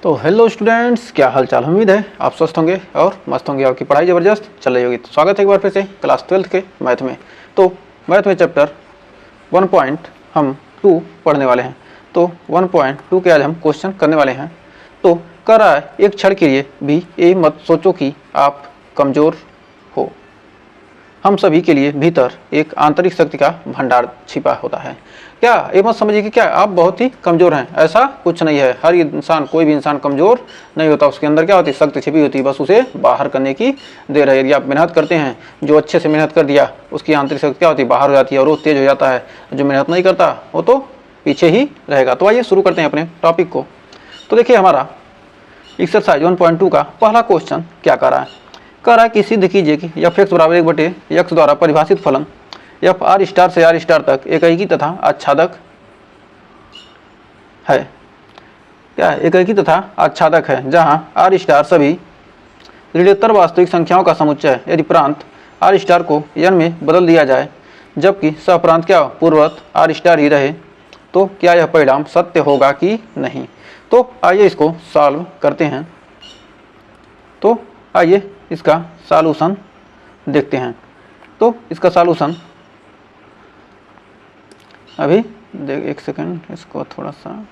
तो hello students, क्या हाल चाल। उम्मीद है आप स्वस्थ होंगे और मस्त होंगे। आपकी पढ़ाई ज़बरदस्त चल रही होगी। तो स्वागत है एक बार फिर से क्लास 12 के मैथ में। तो मैथ में चैप्टर 1.2 पढ़ने वाले हैं। तो 1.2 के आज हम क्वेश्चन करने वाले हैं। तो कह रहा है, एक क्षण के लिए भी ये मत सोचो कि आप कमज़ोर हो। हम सभी के लिए भीतर एक आंतरिक शक्ति का भंडार छिपा होता है। क्या ये मत समझिए कि क्या आप बहुत ही कमज़ोर हैं, ऐसा कुछ नहीं है। हर इंसान, कोई भी इंसान कमज़ोर नहीं होता। उसके अंदर क्या होती है, शक्ति छिपी होती है, बस उसे बाहर करने की देर है। यदि आप मेहनत करते हैं, जो अच्छे से मेहनत कर दिया, उसकी आंतरिक शक्ति क्या होती है, बाहर हो जाती है और वो तेज हो जाता है। जो मेहनत नहीं करता वो तो पीछे ही रहेगा। तो आइए शुरू करते हैं अपने टॉपिक को। तो देखिए, हमारा एक्सरसाइज 1.2 का पहला क्वेश्चन क्या कर रहा है। कह रहा है कि सिद्ध कीजिए कि एफ एक्स बराबर 1/x द्वारा परिभाषित फलन एफ आर स्टार से आर स्टार तक एकाकी तथा आच्छादक है। क्या एकाकी तथा आच्छादक है, जहां आर स्टार सभी ऋणोत्तर वास्तविक संख्याओं का समुच्चय है। यदि प्रांत आर स्टार को n में बदल दिया जाए, जबकि सहप्रांत क्या पूर्ववत आर स्टार ही रहे, तो क्या यह परिणाम सत्य होगा कि नहीं। तो आइए इसको सॉल्व करते हैं। तो आइए इसका सॉल्यूशन देखते हैं। तो इसका सॉल्यूशन अभी देख, एक सेकंड, इसको थोड़ा सा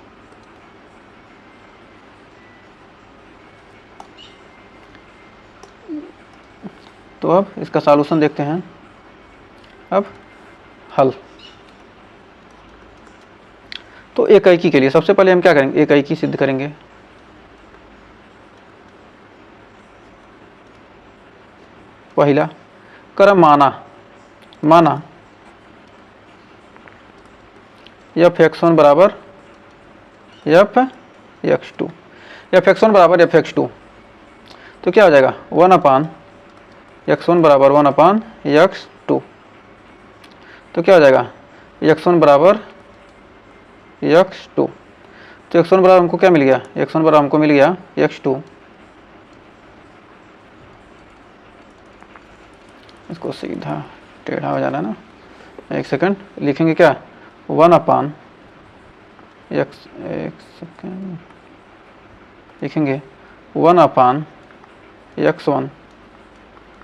तो अब इसका सॉल्यूशन देखते हैं। अब हल। तो एकाकी के लिए सबसे पहले हम क्या करेंगे, एकाकी सिद्ध करेंगे। पहला क्रम माना एफ x1 बराबर एफ x2, एफ x1 बराबर एफ x2। तो क्या हो जाएगा, 1/x1 बराबर 1/x2। तो क्या हो जाएगा, x1 बराबर x2। तो x1 बराबर हमको क्या मिल गया, x1 बराबर हमको मिल गया x2। इसको सीधा टेढ़ा हो जाना ना, एक सेकंड, लिखेंगे क्या, 1/x, एक सेकंड, लिखेंगे 1/x1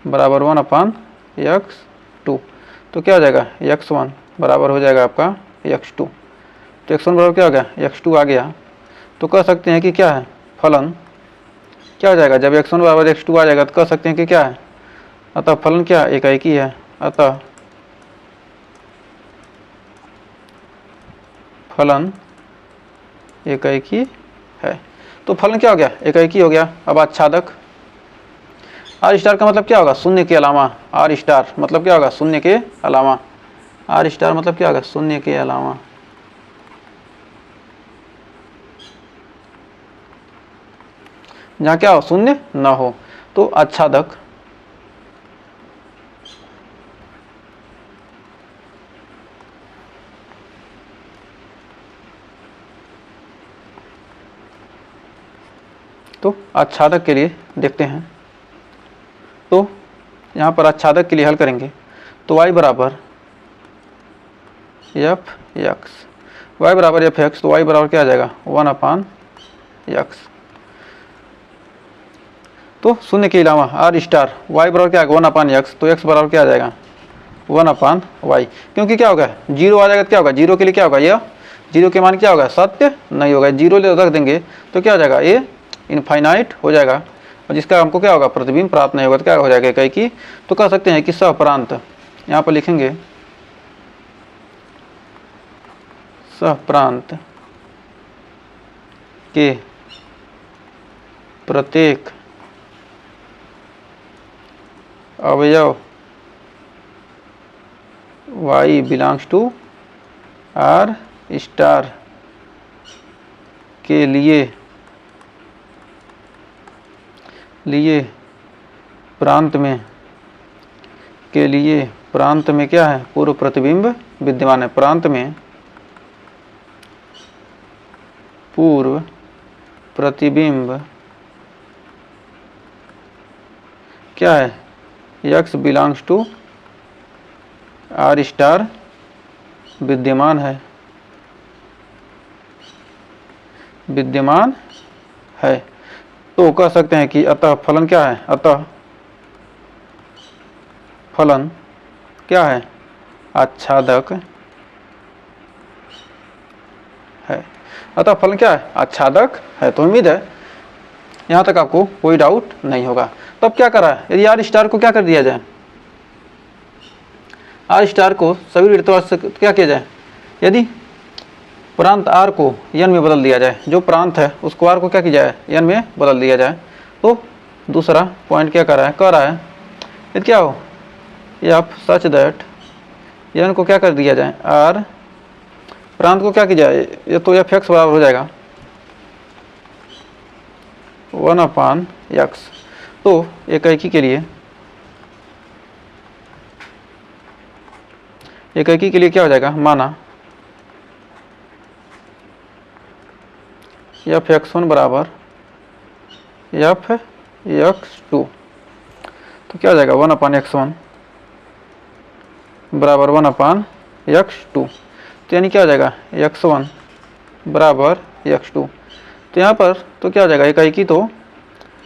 बराबर 1/x2। तो क्या हो जाएगा, x1 बराबर हो जाएगा आपका x2। तो x1 बराबर क्या हो गया, x2 आ गया। तो कह सकते हैं कि क्या है, फलन क्या हो जाएगा, जब x1 बराबर x2 आ जाएगा तो कह सकते हैं कि क्या है, अतः फलन क्या, एकाकी है। अतः फलन एकाकी है। तो फलन क्या हो गया, एकाकी हो गया। अब आच्छादक, आर स्टार का मतलब क्या होगा, शून्य के अलावा। आर स्टार मतलब क्या होगा, शून्य के अलावा। आर स्टार मतलब क्या होगा, शून्य के अलावा। जहाँ क्या हो, शून्य न हो। तो आच्छादक तो आच्छादक के लिए देखते हैं। तो यहाँ पर आच्छादक के लिए हल करेंगे। तो y बराबर एफ एक्स, वाई बराबर एफ एक्स। तो y बराबर क्या आ जाएगा, 1/x। तो शून्य के अलावा आर स्टार, y बराबर क्या आएगा, 1/x। तो x बराबर क्या आ जाएगा, 1/y। क्योंकि क्या होगा, जीरो आ जाएगा तो क्या होगा, जीरो के लिए क्या होगा, यह जीरो के मान क्या होगा, सत्य नहीं होगा। जीरो ले रख देंगे तो क्या हो जाएगा, ये इनफाइनाइट हो जाएगा, और जिसका हमको क्या होगा, प्रतिबिंब प्राप्त नहीं होगा। तो क्या हो जाएगा, एकाकी। तो कह सकते हैं कि सहप्रांत, यहाँ पर लिखेंगे सहप्रांत के प्रत्येक अवयव y belongs to R star के लिए प्रांत में क्या है, पूर्व प्रतिबिंब विद्यमान है। प्रांत में पूर्व प्रतिबिंब क्या है, x belongs to R star विद्यमान है। है। तो कह सकते हैं कि अतः फलन क्या है, अतः फलन क्या है, आच्छादक है। अतः फलन क्या है, आच्छादक है। तो उम्मीद है यहाँ तक आपको कोई डाउट नहीं होगा। तो अब क्या करा है, यदि आर स्टार को क्या कर दिया जाए, आर स्टार को सभी वृत्तवाद से क्या किया जाए, यदि प्रांत आर को एन में बदल दिया जाए, जो प्रांत है उसको आर को क्या किया जाए, एन में बदल दिया जाए। तो दूसरा पॉइंट क्या कर रहा है, कह रहा है यदि क्या हो, एफ सच दैट एन को क्या कर दिया जाए, आर प्रांत को क्या किया जाए, ये तो एफ एक्स बराबर हो जाएगा 1/x। तो एकाकी के लिए, एकाकी के लिए क्या हो जाएगा, माना f(x1) बराबर f(x2), तो क्या हो जाएगा 1/x1 बराबर 1/x2। तो यानी क्या हो जाएगा x1 बराबर x2। तो यहाँ पर तो क्या हो जाएगा, एकाकी तो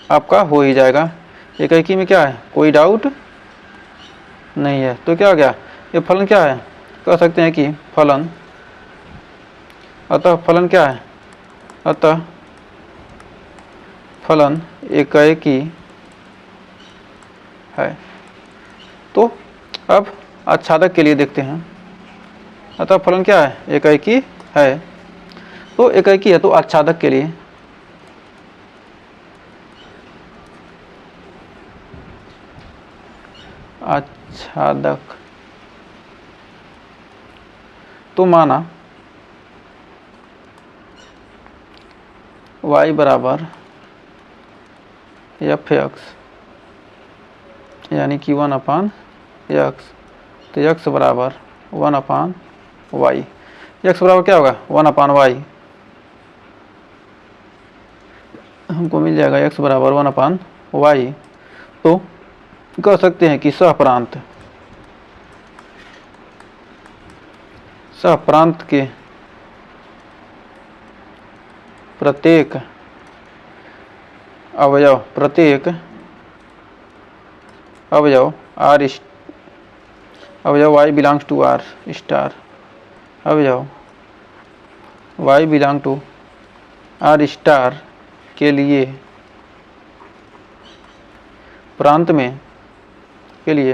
आपका हो ही जाएगा, एकाकी में क्या है, कोई डाउट नहीं है। तो क्या हो गया, ये फलन क्या है, कह सकते हैं कि फलन, अतः फलन क्या है, अतः फलन एकाकी है। तो अब आच्छादक के लिए देखते हैं, अतः फलन क्या है, एकाकी है। तो एकाकी है तो आच्छादक के लिए आच्छादक, तो माना y बराबर f(x) यानी कि 1/x, तो x बराबर 1/y, x बराबर क्या होगा 1/y, हमको मिल जाएगा x बराबर 1/y। तो कह सकते हैं कि सहप्रांत, सहप्रांत के प्रत्येक अवयव, प्रत्येक अवयव आर, अवयव y belongs to R star, अवयव y belong to R star के लिए प्रांत में, के लिए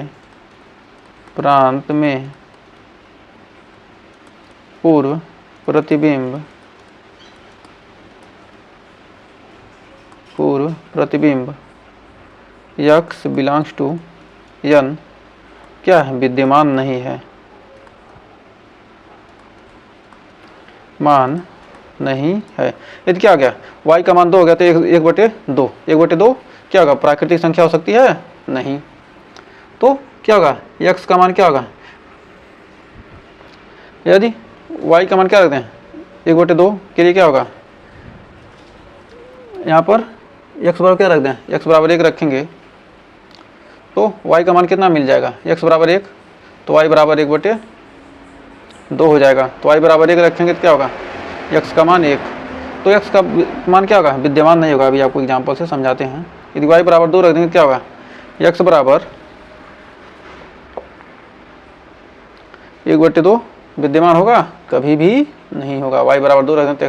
प्रांत में पूर्व प्रतिबिंब, पूर्व प्रतिबिंब x बिलोंग्स टू n क्या है, विद्यमान नहीं है, मान नहीं है। यदि क्या हो गया, y का मान 2 हो गया तो 1/2, 1/2 क्या होगा, प्राकृतिक संख्या हो सकती है नहीं। तो क्या होगा, x का मान क्या होगा, यदि y का मान क्या रखते हैं 1/2 के लिए क्या होगा, यहाँ पर x बराबर क्या रख दें, x बराबर 1 रखेंगे तो y का मान कितना मिल जाएगा, x बराबर 1, तो y बराबर 1/2 हो जाएगा। तो y बराबर 1 रखेंगे तो क्या होगा, x का मान 1, तो x का मान क्या होगा, विद्यमान नहीं होगा। अभी आपको एग्जाम्पल से समझाते हैं। यदि y बराबर 2 रख देंगे तो क्या होगा, x बराबर 1/2 विद्यमान होगा, कभी भी नहीं होगा। y बराबर 2 रख दें तो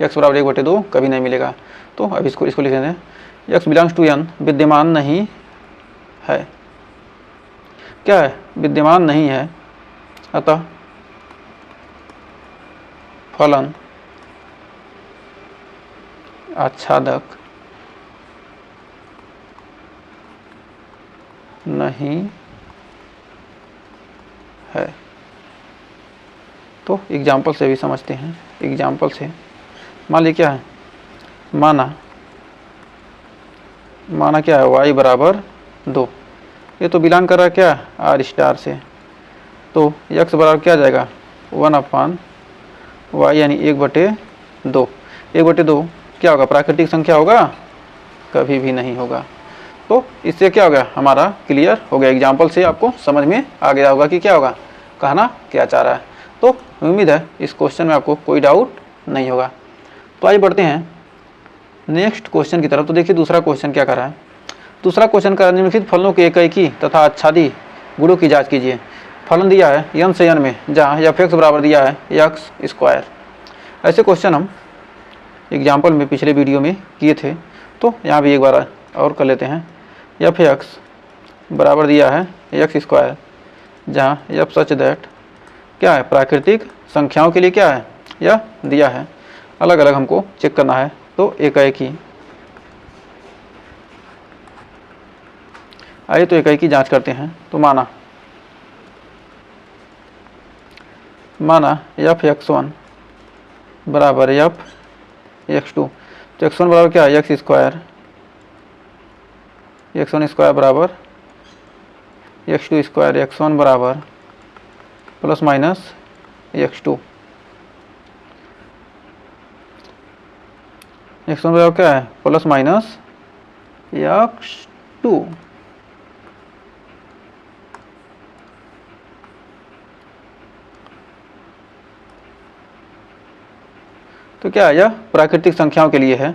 x बराबर 1/2 कभी नहीं मिलेगा। तो अब इसको लिख देते हैं, x बिलोंग्स टू n विद्यमान नहीं है, क्या है, विद्यमान नहीं है, अतः फलन आच्छादक नहीं है। तो एग्जाम्पल से भी समझते हैं, एग्जाम्पल से मान लीजिए क्या है, माना क्या है, y बराबर 2, ये तो बिलोंग कर रहा है क्या, आर स्टार से, तो x बराबर क्या आ जाएगा 1/y यानी 1/2, 1/2 क्या होगा, प्राकृतिक संख्या होगा, कभी भी नहीं होगा। तो इससे क्या हो गया, हमारा क्लियर हो गया, एग्जाम्पल से आपको समझ में आ गया होगा कि क्या होगा, कहना क्या चाह रहा है। तो उम्मीद है इस क्वेश्चन में आपको कोई डाउट नहीं होगा। तो आइए बढ़ते हैं नेक्स्ट क्वेश्चन की तरफ। तो देखिए दूसरा क्वेश्चन क्या कर रहा है। दूसरा क्वेश्चन का निम्नलिखित फलनों के एकाकी तथा आच्छादी गुणों की जांच कीजिए। फलन दिया है n से n में, जहाँ f(x) बराबर दिया है x²। ऐसे क्वेश्चन हम एग्जाम्पल में पिछले वीडियो में किए थे, तो यहाँ भी एक बार और कर लेते हैं। f(x) बराबर दिया है x², जहाँ f सच दैट क्या है, प्राकृतिक संख्याओं के लिए क्या है, यह दिया है। अलग अलग हमको चेक करना है, तो एकाकी। आइए तो एकाकी जांच करते हैं। तो माना f(x1) बराबर f(x2), तो x1 बराबर क्या है, x², x1² बराबर x2², x1 बराबर प्लस माइनस x2, x1 बराबर क्या है, प्लस माइनस x2। तो क्या है, यह प्राकृतिक संख्याओं के लिए है।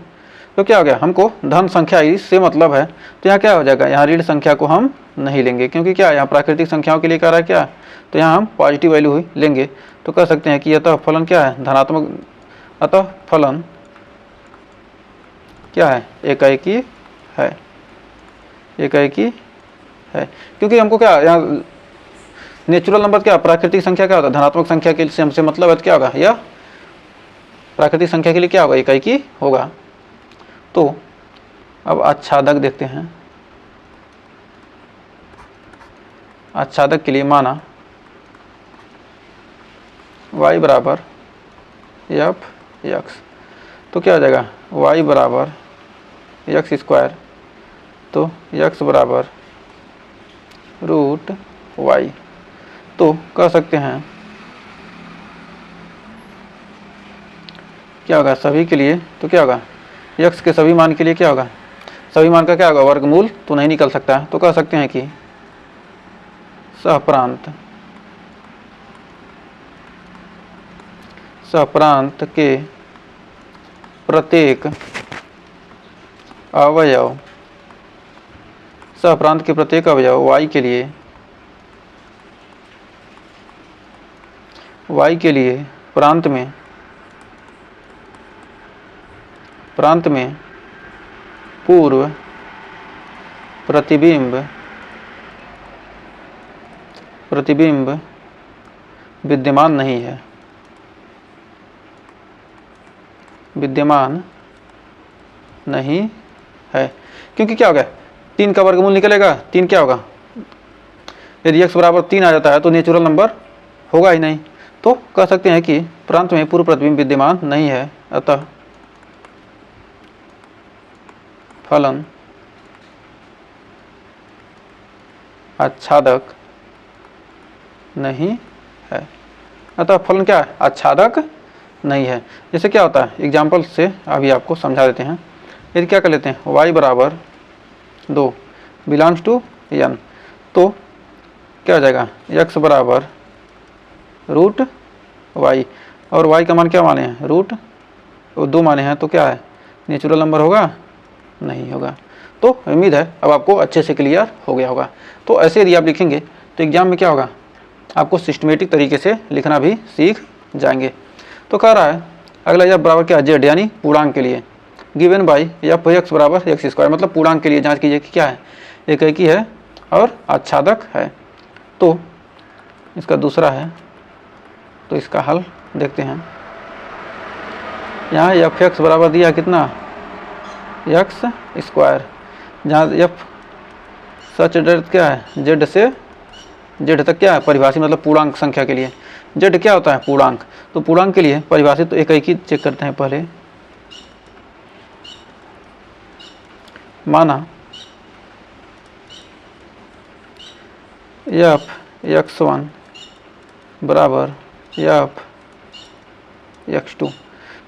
तो क्या हो गया, हमको धन संख्या इससे मतलब है, तो यहाँ क्या हो जाएगा, यहाँ ऋण संख्या को हम नहीं लेंगे, क्योंकि क्या यहाँ प्राकृतिक संख्याओं के लिए कह रहा है क्या, तो यहाँ हम पॉजिटिव वैल्यू ही लेंगे। तो कह सकते हैं कि अतः फलन क्या है, धनात्मक, अतः फलन क्या है, एकाकी है, एकाकी है। क्योंकि हमको क्या यहाँ नेचुरल नंबर क्या, प्राकृतिक संख्या क्या होता है, धनात्मक संख्या के लिए हमसे मतलब है, तो क्या होगा, यह प्राकृतिक संख्या के लिए क्या होगा, एकाकी होगा। तो अब आच्छादक देखते हैं। आच्छादक के लिए माना y बराबर f(x), तो क्या हो जाएगा, y बराबर x², तो x बराबर √y। तो कह सकते हैं क्या होगा, सभी के लिए, तो क्या होगा, x के सभी मान के लिए क्या होगा, सभी मान का क्या होगा, वर्गमूल तो नहीं निकल सकता है। तो कह सकते हैं कि सहप्रांत के प्रत्येक अवयव, सहप्रांत के प्रत्येक अवयव y के लिए प्रांत में पूर्व प्रतिबिंब विद्यमान नहीं है, क्योंकि क्या होगा, 3 का वर्गमूल निकलेगा, 3 क्या होगा, यदि x बराबर 3 आ जाता है तो नेचुरल नंबर होगा ही नहीं। तो कह सकते हैं कि प्रांत में पूर्व प्रतिबिंब विद्यमान नहीं है, अतः फलन आच्छादक नहीं है, अतः फलन क्या है, आच्छादक नहीं है। जैसे क्या होता है, एग्जाम्पल से अभी आपको समझा देते हैं। यदि क्या कर लेते हैं, y बराबर 2 बिलोंग्स टू n, तो क्या हो जाएगा, x बराबर √y, और y का मान क्या माने हैं, √2 माने हैं, तो क्या है, नेचुरल नंबर होगा, नहीं होगा। तो उम्मीद है अब आपको अच्छे से क्लियर हो गया होगा। तो ऐसे यदि आप लिखेंगे तो एग्जाम में क्या होगा, आपको सिस्टमेटिक तरीके से लिखना भी सीख जाएंगे। तो कह रहा है अगला f बराबर क्या है, z, यानी पूर्णांक के लिए, गिवन बाई f(x) बराबर x², मतलब पूर्णांक के लिए जांच कीजिए कि क्या है, एकाकी है और आच्छादक है। तो इसका दूसरा है, तो इसका हल देखते हैं। यहाँ f(x) बराबर दिया कितना, x², जहाँ f सच दैट क्या है, z से z तक क्या है परिभाषित, मतलब पूर्णांक संख्या के लिए z क्या होता है, पूर्णांक। तो पूर्णांक के लिए परिभाषित, तो एकाकी चेक करते हैं पहले। माना f(x1) बराबर f(x2),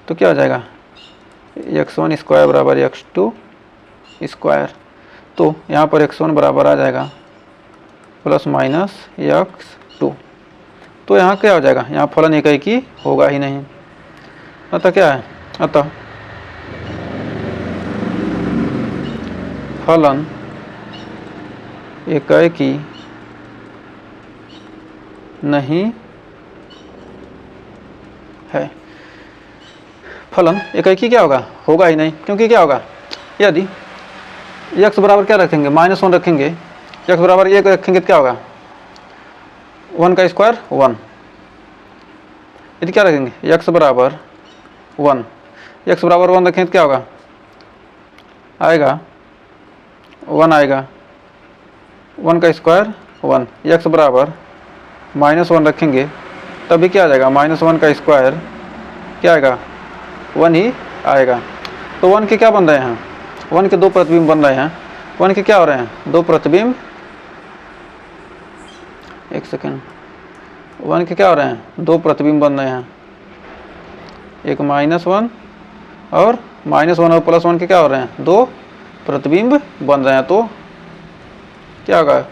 तो क्या हो जाएगा, x1² बराबर x2², तो यहाँ पर x1 बराबर आ जाएगा प्लस माइनस x2। तो यहाँ क्या हो जाएगा, यहाँ फलन एकाकी होगा ही नहीं, अतः क्या है, अतः फलन एकाएकी नहीं है। फलन एकाएकी क्या होगा? होगा ही नहीं, क्योंकि क्या होगा, यदि x बराबर क्या रखेंगे, -1 रखेंगे, x बराबर 1 रखेंगे तो क्या होगा, 1 का स्क्वायर 1। यदि क्या रखेंगे, x बराबर 1, x बराबर 1 रखेंगे तो क्या होगा, आएगा 1 आएगा, 1 का स्क्वायर 1। x बराबर -1 रखेंगे तब भी क्या आ जाएगा, -1 का स्क्वायर क्या आएगा, 1 ही आएगा। तो 1 के क्या बन रहे हैं, 1 के 2 प्रतिबिंब बन रहे हैं। 1 के क्या हो रहे हैं, 2 प्रतिबिंब, एक सेकेंड, 1 के क्या हो रहे हैं, 2 प्रतिबिंब बन रहे हैं, एक -1 और -1 और +1 के क्या हो रहे हैं, 2 प्रतिबिंब बन रहे हैं। तो क्या होगा,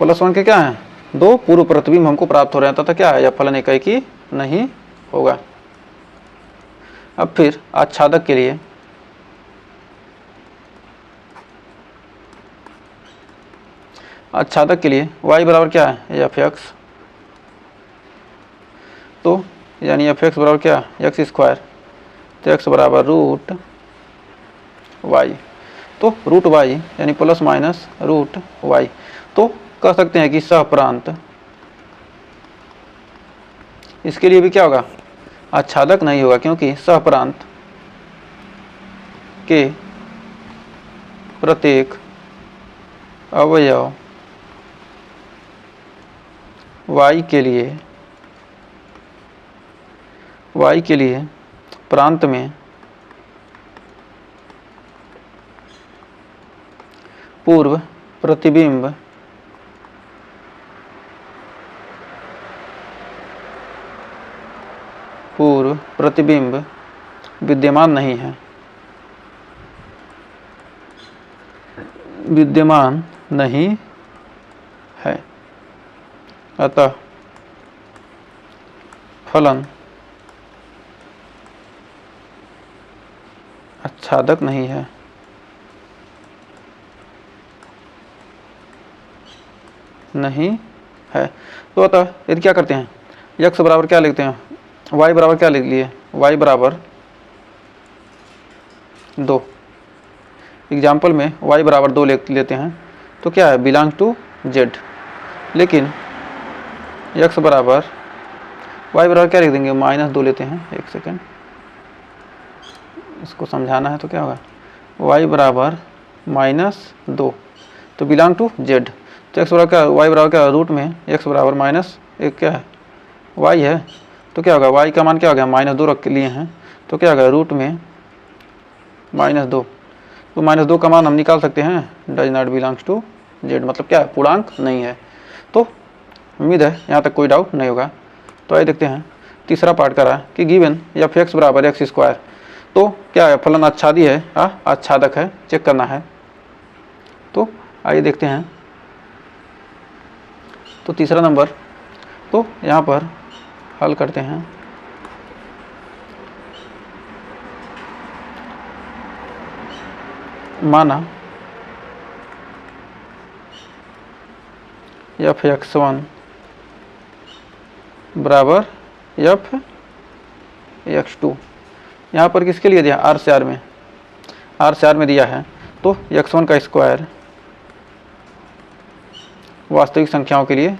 +1 के क्या हैं, 2 पूर्व प्रतिबिंब हमको प्राप्त हो रहे हैं, तथा क्या है, यह फलन एकाएकी नहीं होगा। अब फिर आच्छादक के लिए, आच्छादक के लिए y बराबर क्या है, f(x), तो यानी f(x) बराबर क्या, x², तो x बराबर √y, तो √y यानी ±√y। तो कह सकते हैं कि सहप्रांत, इसके लिए भी क्या होगा, आच्छादक नहीं होगा, क्योंकि सहप्रांत के प्रत्येक अवयव y के लिए प्रांत में पूर्व प्रतिबिंब विद्यमान नहीं है, विद्यमान नहीं है। अतः फलन आच्छादक नहीं है। तो अतः यदि क्या करते हैं, x बराबर क्या लिखते हैं, y बराबर क्या लिख लिए, y बराबर 2। एग्जाम्पल में y बराबर 2 लेते हैं तो क्या है, बिलोंग टू z। लेकिन x बराबर, y बराबर क्या लिख देंगे, -2 लेते हैं, एक सेकेंड, इसको समझाना है तो क्या होगा, y बराबर -2, तो बिलोंग टू z। तो x बराबर क्या, y बराबर क्या, रूट में x बराबर -1 क्या है, y है, तो क्या होगा, y का मान क्या हो गया, -2 रख लिए हैं, तो क्या होगा, रूट में -2, तो -2 का मान हम निकाल सकते हैं, does not belongs to z, मतलब क्या है, पूर्णांक नहीं है। तो उम्मीद है यहाँ तक कोई डाउट नहीं होगा। तो आइए देखते हैं तीसरा पार्ट का रहा कि गिवन f(x) बराबर x², तो क्या है, फलन आच्छादी है, आच्छादक है, चेक करना है। तो आइए देखते हैं। तो तीसरा नंबर, तो यहाँ पर हल करते हैं। माना f(x1) बराबर f(x2), यहाँ पर किसके लिए दिया, r से r में दिया है। तो x1 का स्क्वायर वास्तविक संख्याओं के लिए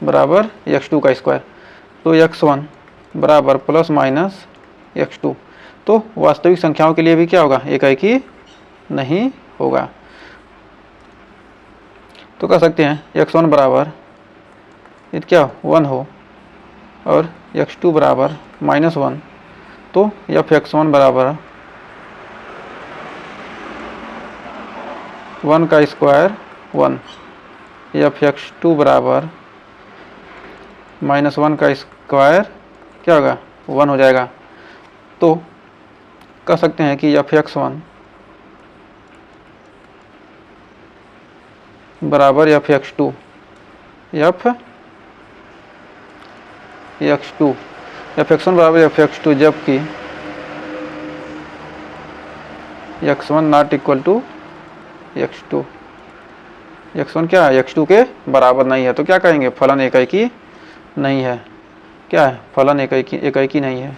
बराबर x2 का स्क्वायर, तो x1 बराबर ±x2, तो वास्तविक संख्याओं के लिए भी क्या होगा, एकाएकी नहीं होगा। तो कह सकते हैं x1 बराबर यदि क्या 1 हो और x2 बराबर -1, तो f(x1) बराबर 1 का स्क्वायर 1, f(x2) बराबर -1 का स्क्वायर क्या होगा, 1 हो जाएगा। तो कह सकते हैं कि f(x1) बराबर f(x2), f(x1) बराबर f(x2), जबकि x1 not equal to x2, x1 क्या है, x2 के बराबर नहीं है, तो क्या कहेंगे, फलन एकाकी नहीं है। क्या है, फलन एकाकी नहीं है।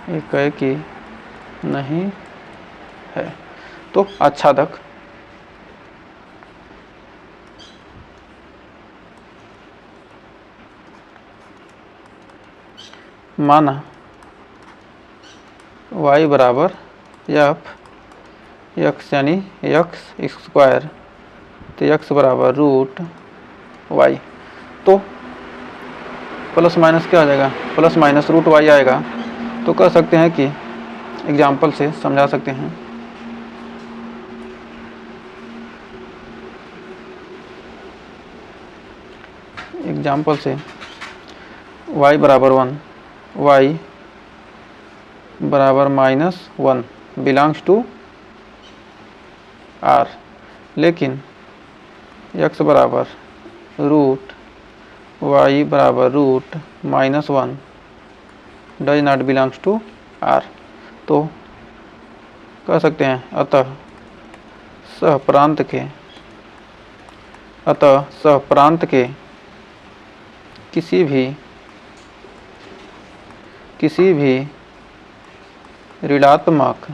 एकाकी नहीं है। तो आच्छादक माना y बराबर एफ एक्स यानी एक्स स्क्वायर, तो x बराबर रूट वाई, तो प्लस माइनस क्या आ जाएगा, प्लस माइनस रूट वाई आएगा। तो कह सकते हैं कि एग्जाम्पल से समझा सकते हैं। एग्जाम्पल से y बराबर 1, y बराबर -1 बिलोंग्स टू r, लेकिन x बराबर रूट y बराबर root -1 does not belongs to r। तो कह सकते हैं अतः सहप्रांत के किसी भी ऋणात्मक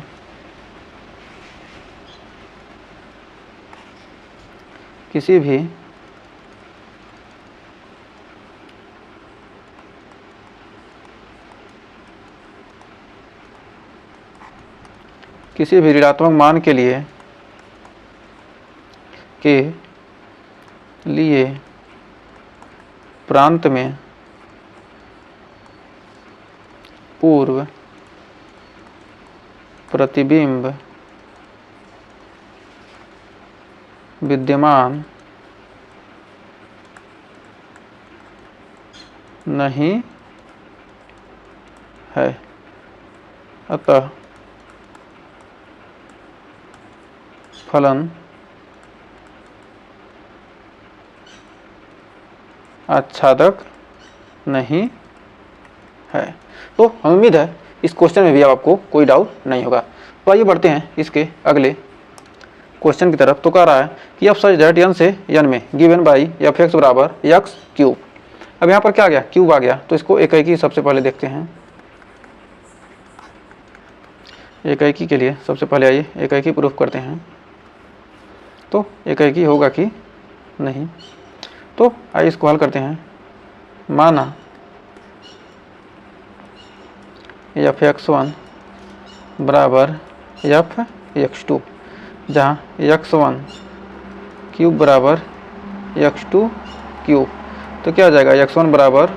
किसी भी ऋणात्मक मान के लिए प्रांत में पूर्व प्रतिबिंब विद्यमान नहीं है, अतः फलन आच्छादक नहीं है। तो हम उम्मीद है इस क्वेश्चन में भी आपको कोई डाउट नहीं होगा। तो आइए बढ़ते हैं इसके अगले क्वेश्चन की तरफ। तो कह रहा है कि अब सच दैट n से n में गिवन बाई एफ एक्स बराबर एक्स क्यूब। अब यहाँ पर क्या आ गया, क्यूब आ गया, तो इसको एकाकी सबसे पहले देखते हैं। एकाकी के लिए सबसे पहले आइए एकाकी प्रूफ करते हैं। तो एकाकी होगा कि नहीं, तो आइए इसको हल करते हैं। माना एफ x1 बराबर एफ x2, जहाँ x1 क्यूब बराबर x2 क्यूब, तो क्या आ जाएगा x1 बराबर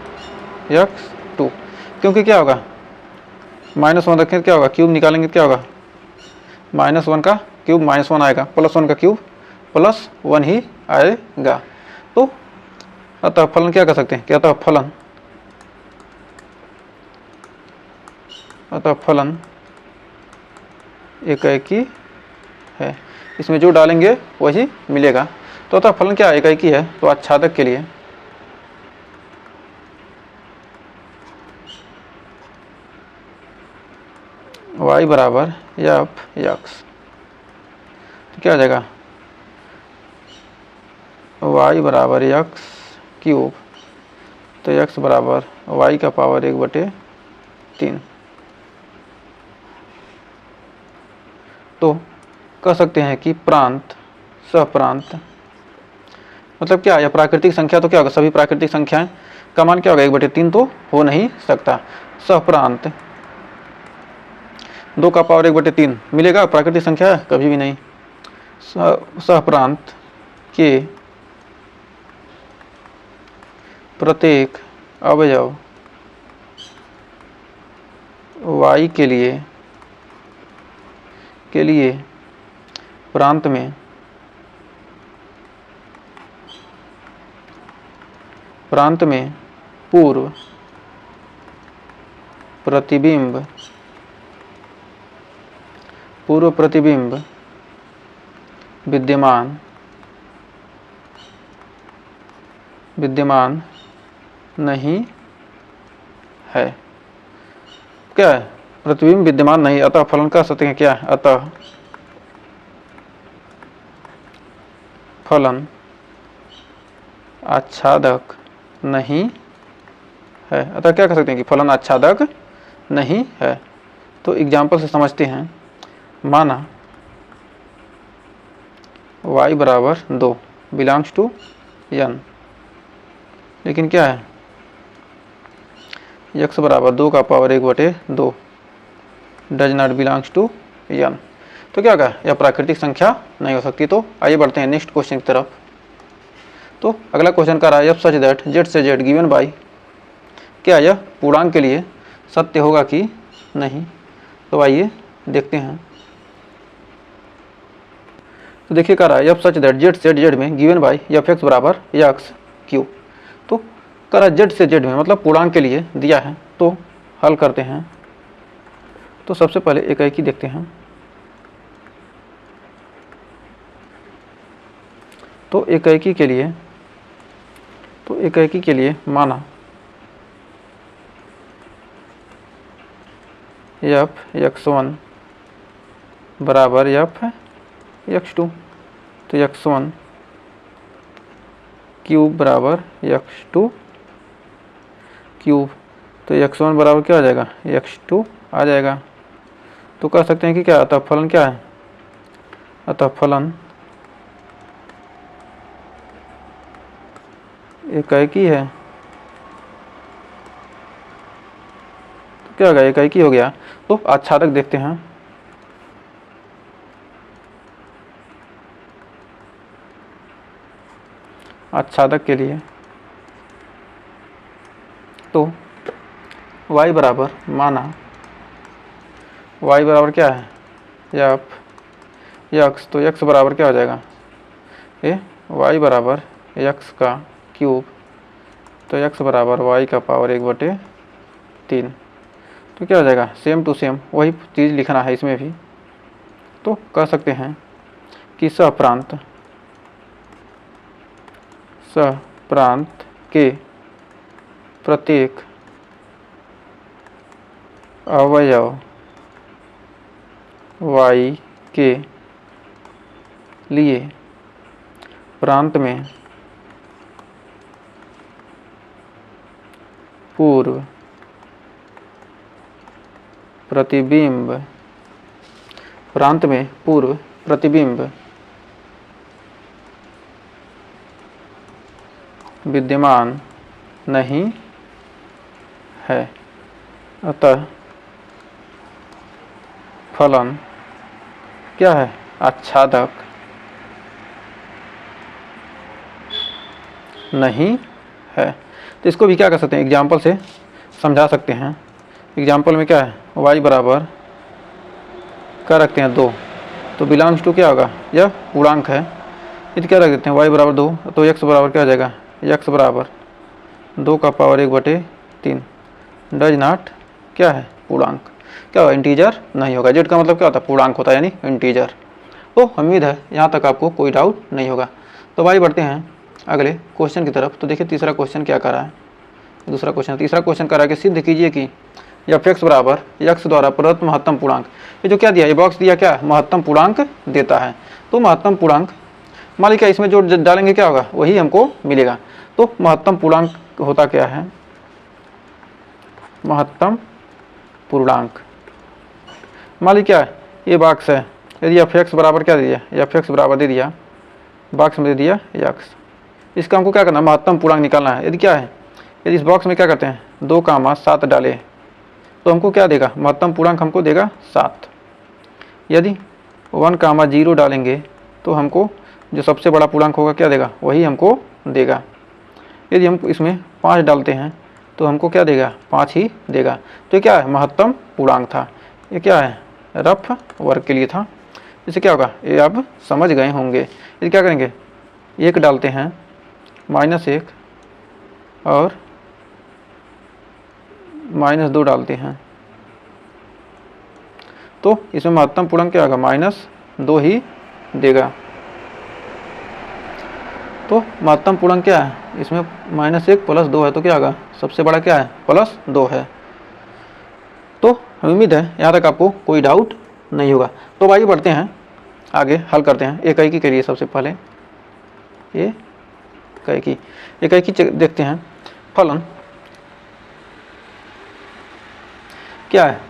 x2, क्योंकि क्या होगा -1 रखें क्या होगा, क्यूब निकालेंगे क्या होगा, -1 का क्यूब -1 आएगा, +1 का क्यूब +1 ही आएगा। तो अतः फलन क्या कर सकते हैं कि अतः फलन एकाकी है, इसमें जो डालेंगे वही मिलेगा। तो अतः फलन क्या एकाकी है, तो आच्छादक के लिए y बराबर एफ एक्स, तो क्या आ जाएगा y बराबर एक्स क्यूब, तो x बराबर y का पावर 1/3। तो कह सकते हैं कि सहप्रांत मतलब क्या है, प्राकृतिक संख्या तो क्या होगा, सभी प्राकृतिक संख्याएं का मान क्या होगा 1/3 तो हो नहीं सकता। सहप्रांत 2 का पावर 1/3 मिलेगा, प्राकृतिक संख्या है कभी भी नहीं। सहप्रांत के प्रत्येक अवयव y के लिए प्रांत में पूर्व प्रतिबिंब विद्यमान नहीं है। क्या है? प्रतिबिंब विद्यमान नहीं, अतः फलन कह सकते हैं क्या है? अतः फलन आच्छादक नहीं है। अतः क्या कह सकते हैं कि फलन आच्छादक नहीं है। तो एग्जाम्पल से समझते हैं। माना y बराबर 2 बिलोंग्स टू n, लेकिन क्या है? x बराबर 2 का power 1/2 does not belongs to n। तो क्या कहा? यह प्राकृतिक संख्या नहीं हो सकती। तो आइए बढ़ते हैं नेक्स्ट क्वेश्चन की तरफ। तो अगला क्वेश्चन कह रहा है, सच दैट z से z गिवन बाई, क्या यह पूर्णांक के लिए सत्य होगा कि नहीं? तो आइए देखते हैं। तो देखिए कह रहा है, सच दैट z से z में गिवन बाई f(x) बराबर x क्यूब। तो कह रहा है z से z में मतलब पूर्णांक के लिए दिया है। तो हल करते हैं। तो सबसे पहले इकाई देखते हैं। तो इकाई के लिए माना f(x1) बराबर f(x2), तो x1 क्यूब बराबर x2 क्यूब, तो x1 बराबर क्या आ जाएगा? x2 आ जाएगा। तो कह सकते हैं कि क्या अतः फलन क्या है? अतः फलन इकाई है। तो क्या होगा? इकाई हो गया। तो आच्छादक देखते हैं। आच्छादक के लिए तो y बराबर माना y बराबर क्या है? x, तो x बराबर क्या हो जाएगा? y बराबर x का क्यूब, तो x बराबर y का पावर 1/3। तो क्या हो जाएगा? सेम टू सेम वही चीज़ लिखना है इसमें भी। तो कह सकते हैं कि सहप्रांत के प्रत्येक अवयव y के लिए प्रांत में पूर्व प्रतिबिंब विद्यमान नहीं है। अतः फलन क्या है? आच्छादक नहीं है। तो इसको भी क्या कर सकते हैं? एग्जाम्पल से समझा सकते हैं। एग्जाम्पल में क्या है? y बराबर क्या रखते हैं? 2, तो बिलोंग्स टू क्या होगा? यह पूर्णांक है। ये क्या रख देते हैं? y बराबर 2, तो x बराबर क्या हो जाएगा? x बराबर 2 का पावर 1/3 डज नॉट क्या है? पूर्णांक। क्या होगा? इंटीजर नहीं होगा। जेड का मतलब क्या होता है? पूर्णांक होता है, यानी इंटीजर। तो उम्मीद है यहाँ तक आपको कोई डाउट नहीं होगा। तो भाई बढ़ते हैं अगले क्वेश्चन की तरफ। तो देखिए तीसरा क्वेश्चन क्या कर रहा है। तीसरा क्वेश्चन कर रहा है कि सिद्ध कीजिए कि f(x) बराबर x द्वारा प्रदत्त महत्तम पूर्णांक। ये जो क्या दिया, ये बॉक्स दिया क्या? महत्तम पूर्णांक देता है। तो महत्तम पूर्णांक मान लीजिए इसमें जो डालेंगे क्या होगा? वही हमको मिलेगा। तो महत्तम पूर्णांक होता क्या है? महत्तम पूर्णांक मान लीजिए क्या है? ये बॉक्स है। यदि f(x) बराबर क्या दे दिया? f(x) बराबर दे दिया, बॉक्स में दे दिया x। इसका हमको क्या करना है? महत्तम पूर्णांक निकालना है। यदि क्या है? यदि इस बॉक्स में क्या करते हैं? 2, 7 डाले तो हमको क्या देगा? महत्तम पूर्णांक हमको देगा 7। यदि 1, 0 डालेंगे तो हमको जो सबसे बड़ा पूर्णांक होगा क्या देगा? वही हमको देगा। यदि हम इसमें 5 डालते हैं तो हमको क्या देगा? 5 ही देगा। तो ये क्या है? महत्तम पूर्णांक था। ये क्या है? रफ वर्क के लिए था। इससे क्या होगा? ये आप समझ गए होंगे। यदि क्या करेंगे? 1 डालते हैं, -1 और -2 डालते हैं तो इसमें महत्तम पूर्णांक क्या होगा? -2 ही देगा। तो महत्तम पूर्णांक क्या है, इसमें -1 + 2 है, तो क्या होगा, सबसे बड़ा क्या है, +2 है। तो उम्मीद है यहाँ तक आपको कोई डाउट नहीं होगा। तो आइए बढ़ते हैं आगे, हल करते हैं इकाई के लिए। सबसे पहले ये इकाई देखते हैं। फलन क्या है,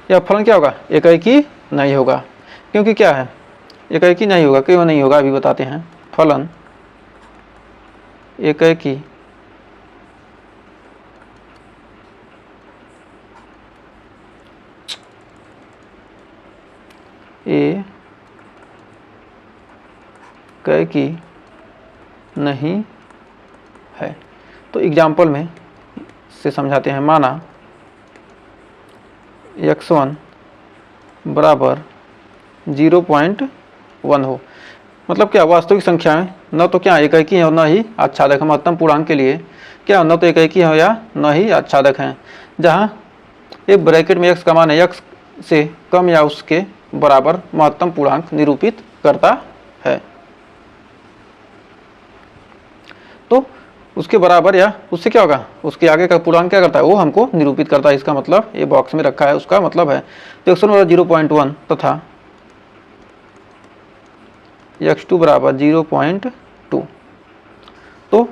यह फलन क्या होगा, इकाई नहीं होगा। क्योंकि क्या है, इकाई नहीं होगा, क्यों नहीं होगा अभी बताते हैं। फलन इकाई इकाई नहीं है। तो एग्जाम्पल में से समझाते हैं। माना x1 बराबर 0.1 हो, मतलब क्या, वास्तविक संख्याएं न तो क्या इकाई है और न ही आच्छादक है। महत्तम पूर्णांक के लिए क्या न तो इकाई है या न ही आच्छादक हैं। जहां एक ब्रैकेट में x का मान x से कम या उसके बराबर महत्तम पूर्णांक निरूपित करता है। तो उसके बराबर या उससे क्या होगा, उसके आगे का पूर्णांक क्या करता है, वो हमको निरूपित करता है। इसका मतलब ये बॉक्स में रखा है, उसका मतलब है। तो x1 बराबर 0.1 तथा x2 बराबर 0.2। तो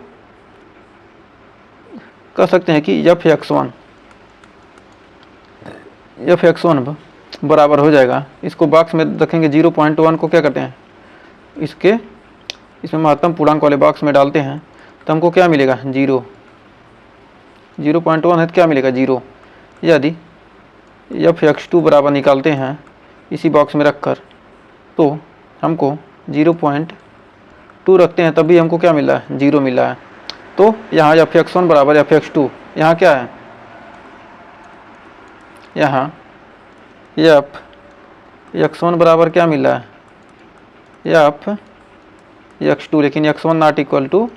कह सकते हैं कि f(x1) बराबर हो जाएगा, इसको बॉक्स में रखेंगे। 0.1 को क्या करते हैं, इसमें महत्तम पूर्णांक वाले बॉक्स में डालते हैं, तो हमको क्या मिलेगा, 0। 0.1 है तो क्या मिलेगा, 0। यदि f(x2) बराबर निकालते हैं इसी बॉक्स में रखकर, तो हमको 0.2 रखते हैं, तब भी हमको क्या मिल रहा है, 0 मिल रहा है। तो यहाँ f(x1) बराबर f(x2), यहाँ क्या है, यहाँ f(x1) बराबर क्या मिल रहा है, f(x2), लेकिन x1 not equal to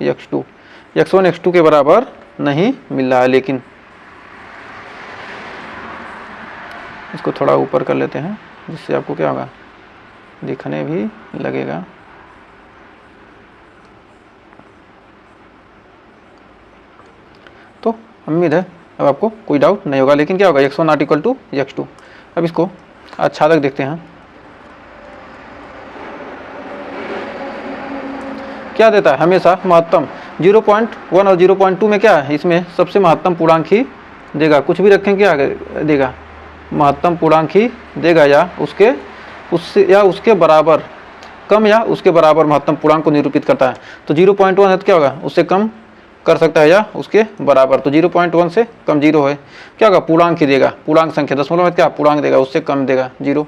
x2, x1 x2 के बराबर नहीं मिल रहा है। लेकिन इसको थोड़ा ऊपर कर लेते हैं, जिससे आपको क्या होगा, दिखने भी लगेगा। तो उम्मीद है अब आपको कोई डाउट नहीं होगा। लेकिन क्या होगा, x1 not equal to x2। अब इसको आच्छादक देखते हैं, क्या देता है, हमेशा महत्तम। 0.1 और 0.2 में क्या है, इसमें सबसे महत्तम पूर्णांक ही देगा। कुछ भी रखें क्या देगा, महत्तम पूर्णांक ही देगा, या उसके बराबर, कम या उसके बराबर महत्तम पूर्णांक को निरूपित करता है। तो 0.1 है तो क्या होगा, उससे कम कर सकता है या उसके बराबर। तो 0.1 से कम 0 है, क्या होगा, पूर्णांक ही देगा। पूर्णांक संख्या दशमलव में क्या पूर्णांक देगा, उससे कम देगा, 0।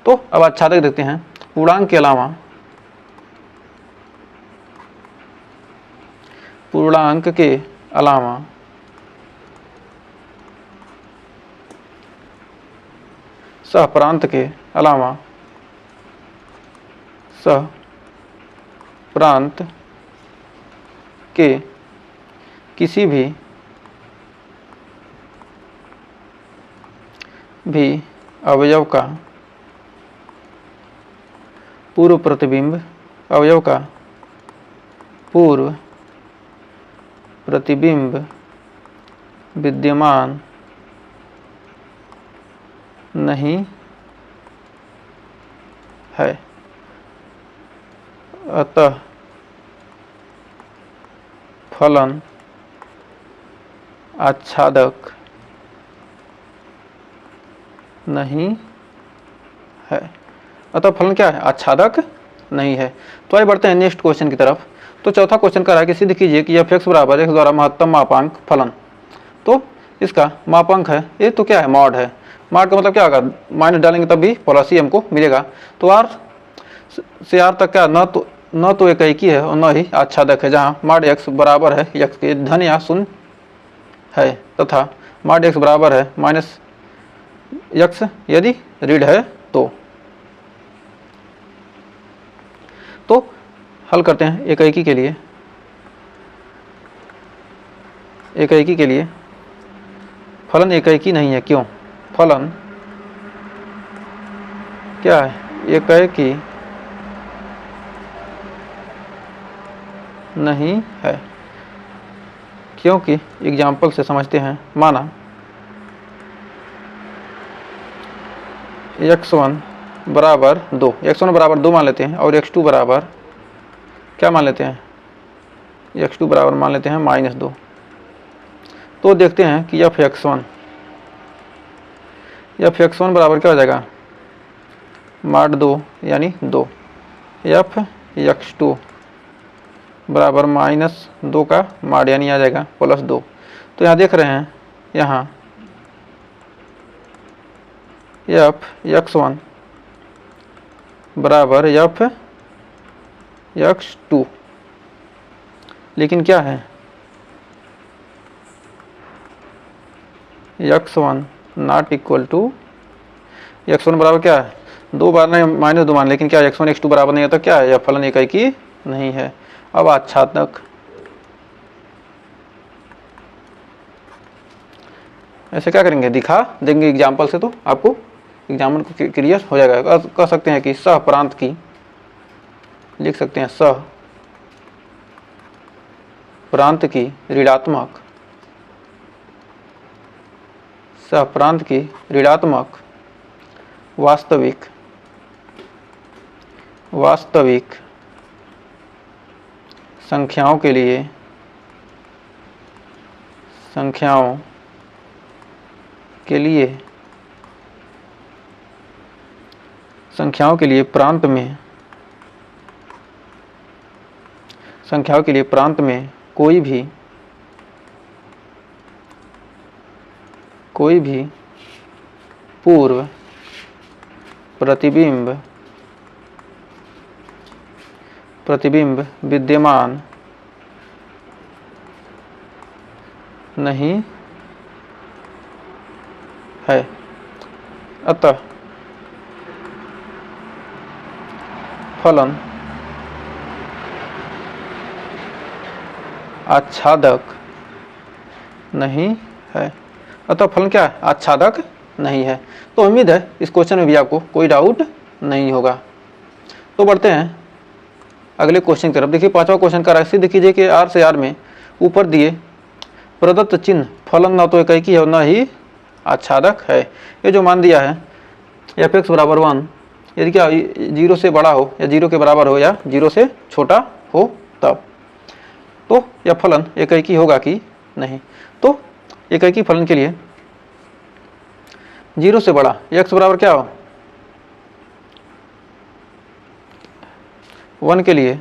तो अब आच्छादक देखते हैं। पूर्णांक के अलावा सहप्रांत के किसी भी अवयव का पूर्व प्रतिबिंब विद्यमान नहीं है, अतः फलन आच्छादक नहीं है। अतः फलन क्या है, आच्छादक नहीं है। तो आइए बढ़ते हैं नेक्स्ट क्वेश्चन की तरफ। तो चौथा क्वेश्चन कह रहा है कि सिद्ध कीजिए कि f(x) बराबर x द्वारा महत्तम मापांक फलन। तो इसका मापांक है, ये तो क्या है, मॉड है। मॉड का मतलब क्या होगा, माइनस डालेंगे तब भी प्लस ही हमको मिलेगा। तो r से r तक क्या, न तो इकाई है और न ही आच्छादक है। जहाँ मॉड x बराबर है x के धन या शून्य है, तथा मॉड x बराबर है -x यदि ऋण है तो हल करते हैं इकाई के लिए। फलन इकाई नहीं है, क्यों, फलन क्या है, एकाएकी नहीं है, क्योंकि एग्जाम्पल से समझते हैं। माना x1 बराबर 2, x1 बराबर 2 मान लेते हैं और x2 बराबर क्या मान लेते हैं, x2 बराबर मान लेते हैं -2। तो देखते हैं कि f(x1) बराबर क्या हो जाएगा, mod 2 यानी 2, f(x2) बराबर -2 का mod यानी आ जाएगा +2। तो यहाँ देख रहे हैं, यहाँ f(x1) बराबर f(x2), लेकिन क्या है x1 not equal to, x1 बराबर क्या है 2 बार नहीं -2 मान, लेकिन क्या x1 x2 बराबर नहीं है, तो क्या है, यह फलन एकाएकी नहीं है। अब आच्छादक, ऐसे क्या करेंगे, दिखा देंगे एग्जाम्पल से, तो आपको एग्जाम्पल को क्लियर हो जाएगा। कह सकते हैं कि सह प्रांत की, लिख सकते हैं सह प्रांत की ऋणात्मक, सह प्रांत की ऋणात्मक वास्तविक संख्याओं के लिए प्रांत में कोई भी पूर्व प्रतिबिंब विद्यमान नहीं है, अतः फलन आच्छादक नहीं है। अतः फलन क्या है, आच्छादक नहीं है। तो उम्मीद है इस क्वेश्चन में भी आपको कोई डाउट नहीं होगा। तो बढ़ते हैं अगले क्वेश्चन की तरफ। देखिए 5वां क्वेश्चन का सिद्ध कीजिए कि R से R में ऊपर दिए प्रदत्त चिन्ह फलन न तो एकाएकी है और न ही आच्छादक है। ये जो मान दिया है f(x) बराबर 1, यदि क्या 0 से बड़ा हो या 0 के बराबर हो या 0 से छोटा हो तब, तो यह फलन एकाएकी होगा कि नहीं। तो एकाएकी फलन के लिए 0 से बड़ा x बराबर क्या हो 1 के लिए,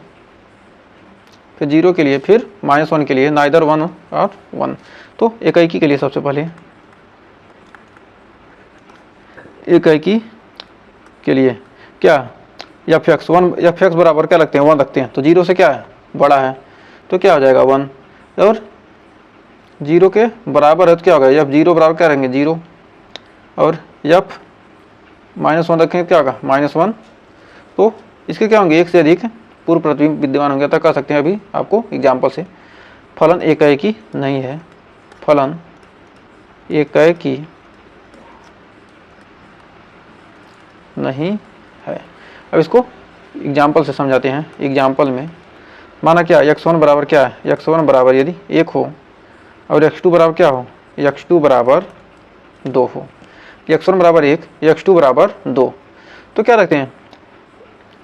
फिर 0 के लिए, फिर -1 के लिए, नाइदर 1 और 1। तो एकाएकी के लिए सबसे पहले एकाएकी के लिए क्या f(x) बराबर क्या लगते हैं 1 रखते हैं, तो 0 से क्या है बड़ा है, तो क्या हो जाएगा 1, और 0 के बराबर है तो क्या होगा f(0) बराबर क्या रहेंगे 0, और f-1 रखेंगे क्या होगा -1। तो इसके क्या होंगे, एक से अधिक पूर्व प्रतिबिंब विद्यमान होंगे। तो कह सकते हैं अभी आपको एग्जाम्पल से, फलन एकाएकी नहीं है, फलन एकाएकी नहीं है। अब इसको एग्जाम्पल से समझाते हैं। एग्जाम्पल में माना क्या x1 बराबर क्या है, x1 बराबर यदि 1 हो और x2 बराबर क्या हो, x2 बराबर 2 हो, x1 बराबर 1, x2 बराबर 2, तो क्या रखते हैं,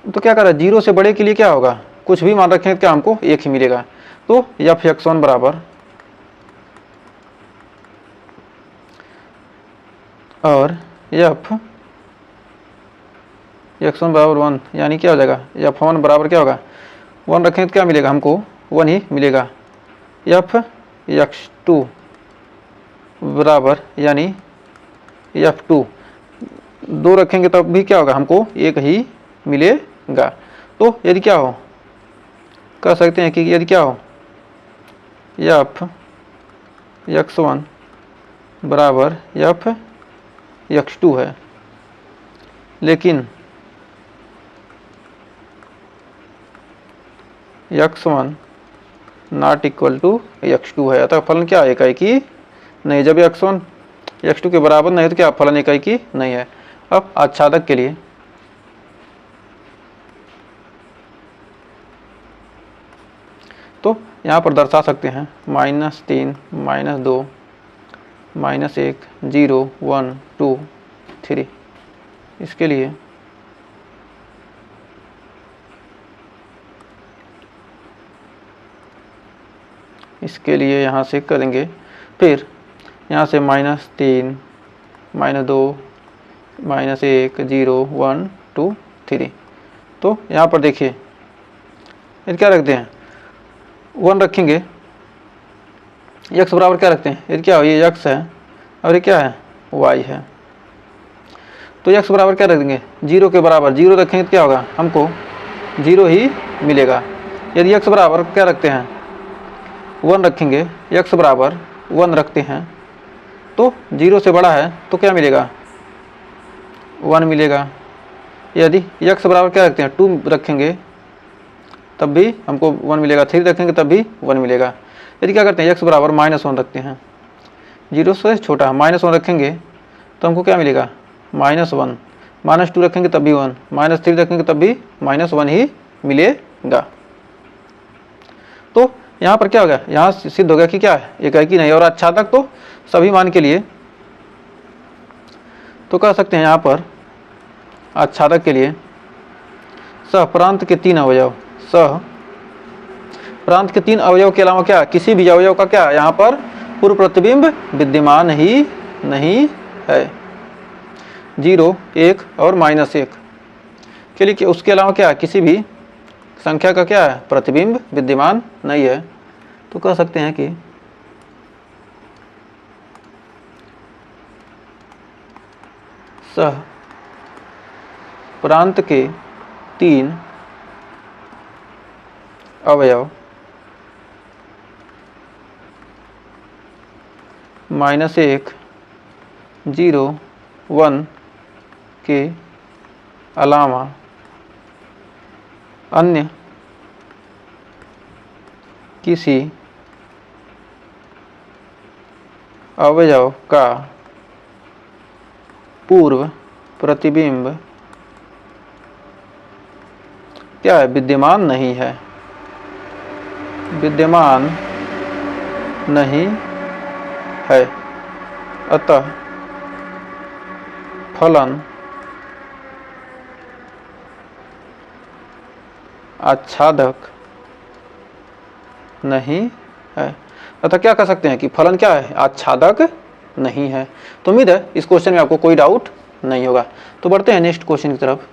तो क्या कर रहा है 0 से बड़े के लिए क्या होगा, कुछ भी मान रखें क्या हमको 1 ही मिलेगा। तो f(x1) बराबर, और f(x1) बराबर 1 यानी क्या हो जाएगा f(1) बराबर क्या होगा 1 रखें तो क्या मिलेगा हमको 1 ही मिलेगा। f(x2) बराबर यानी f2 2 रखेंगे तब भी क्या होगा हमको 1 ही मिलेगा। तो यदि क्या हो, कह सकते हैं कि यदि क्या हो f(x1) बराबर f(x2) है, लेकिन x1 not equal to x2 है, अतः फलन क्या है एकाएकी नहीं। जब x1 x2 के बराबर नहीं है तो क्या फलन एकाएकी नहीं है। अब आच्छादक के लिए तो यहाँ पर दर्शा सकते हैं -3 -2 -1 0 1 2 3। इसके लिए यहाँ से करेंगे, फिर यहाँ से -3 -2 -1 0 1 2 3। तो यहाँ पर देखिए ये क्या रखते हैं, 1 रखेंगे, x बराबर क्या रखते हैं, ये क्या हो, ये x है और ये क्या है, y है। तो x बराबर क्या रख देंगे, 0 के बराबर, 0 रखेंगे तो क्या होगा, हमको 0 ही मिलेगा। यदि x बराबर क्या रखते हैं, 1 रखेंगे, x बराबर 1 रखते हैं तो 0 से बड़ा है तो क्या मिलेगा, 1 मिलेगा। यदि x बराबर क्या रखते हैं, 2 रखेंगे तब भी हमको 1 मिलेगा, 3 रखेंगे तब भी 1 मिलेगा। यदि क्या करते हैं, x बराबर -1 रखते हैं, 0 से छोटा, -1 रखेंगे तो हमको क्या मिलेगा, -1, -2 रखेंगे तब भी 1, -3 रखेंगे तब भी -1 ही मिलेगा। तो यहाँ पर क्या हो गया, यहाँ सिद्ध हो गया कि क्या है, एकाएकी नहीं। और आच्छादक तो सभी मान के लिए, तो कह सकते हैं यहाँ पर आच्छादक के लिए सहप्रांत के 3 अवयव, सहप्रांत के 3 अवयव के अलावा क्या, किसी भी अवयव का क्या यहाँ पर पूर्व प्रतिबिंब विद्यमान ही नहीं है। 0 1 और -1 के लिए, उसके अलावा क्या, किसी भी संख्या का क्या है, प्रतिबिंब विद्यमान नहीं है। तो कह सकते हैं कि सहप्रांत के 3 अवयव -1 0 1 के अलावा अन्य किसी अवयव का पूर्व प्रतिबिंब क्या है, विद्यमान नहीं है, विद्यमान नहीं है। अतः फलन आच्छादक नहीं है। अतः क्या कह सकते हैं कि फलन क्या है, आच्छादक नहीं है। तो उम्मीद है इस क्वेश्चन में आपको कोई डाउट नहीं होगा। तो बढ़ते हैं नेक्स्ट क्वेश्चन की तरफ।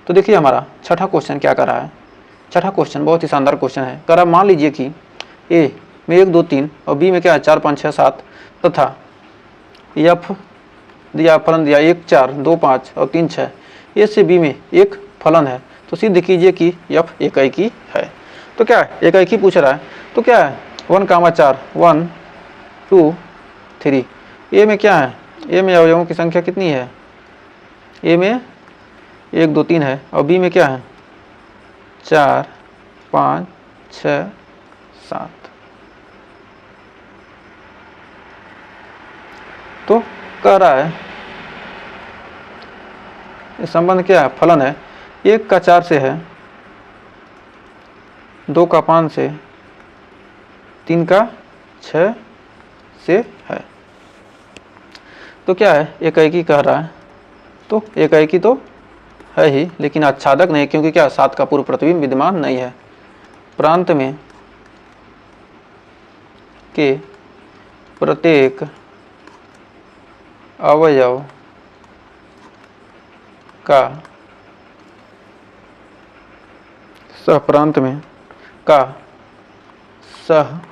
तो देखिए हमारा छठा क्वेश्चन क्या कर रहा है। छठा क्वेश्चन बहुत ही शानदार क्वेश्चन है। कर आप मान लीजिए कि ए में 1 2 3 और बी में क्या है 4 5 6 7 तथा एफ दिया, फलन दिया 1 4 2 5 और 3 6, ए से बी में एक फलन है। तो सिद्ध कीजिए कि एफ एकाएकी है। तो क्या है, एकाएकी पूछ रहा है। तो क्या है 1 4 1 2 3। ए में क्या है, ए में अवयवों की संख्या कितनी है, ए में 1 2 3 है और बी में क्या है 4 5 6 7। तो कह रहा है ये संबंध क्या है, फलन है। 1 का 4 से है, 2 का 5 से, 3 का 6 से है। तो क्या है, एकाएकी कह रहा है। तो एकाएकी तो है ही, लेकिन आच्छादक नहीं, क्योंकि क्या 7 का पूर्व प्रतिबिंब विद्यमान नहीं है। प्रांत में के प्रत्येक अवयव का सहप्रांत में का सहप्रांत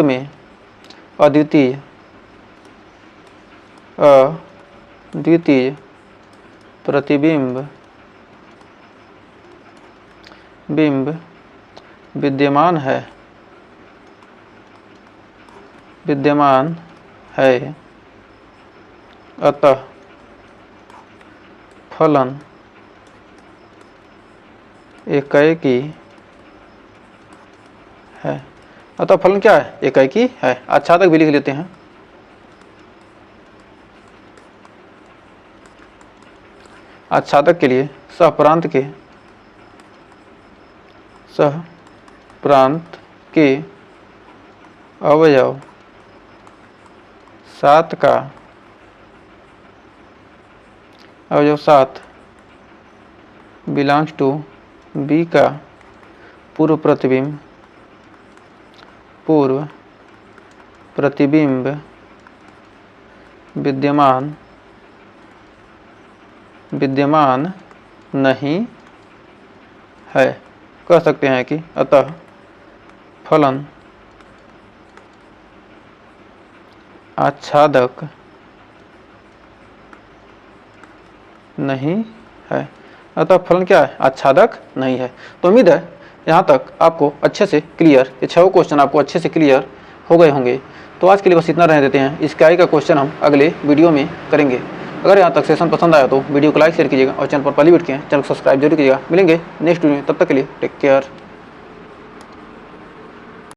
में अद्वितीय प्रतिबिंब विद्यमान है। अतः फलन एकाएकी है। अतः फलन क्या है, एकाएकी है। आच्छादक भी लिख लेते हैं। आच्छादक के लिए सहप्रांत के सह प्रांत के अवयव 7 का अवयव 7 बिलोंग्स टू बी का पूर्व प्रतिबिंब विद्यमान नहीं है। कह सकते हैं कि अतः फलन आच्छादक नहीं है। अतः फलन क्या है? आच्छादक नहीं है। तो उम्मीद है यहाँ तक आपको अच्छे से क्लियर, ये 6 क्वेश्चन आपको अच्छे से क्लियर हो गए होंगे। तो आज के लिए बस इतना रहने देते हैं। इसके आगे का क्वेश्चन हम अगले वीडियो में करेंगे। अगर यहाँ तक सेशन पसंद आया तो वीडियो को लाइक शेयर कीजिएगा और चैनल पर पहली बार किए चैनल को सब्सक्राइब जरूर कीजिएगा। मिलेंगे नेक्स्ट वीडियो में, तब तक के लिए टेक केयर।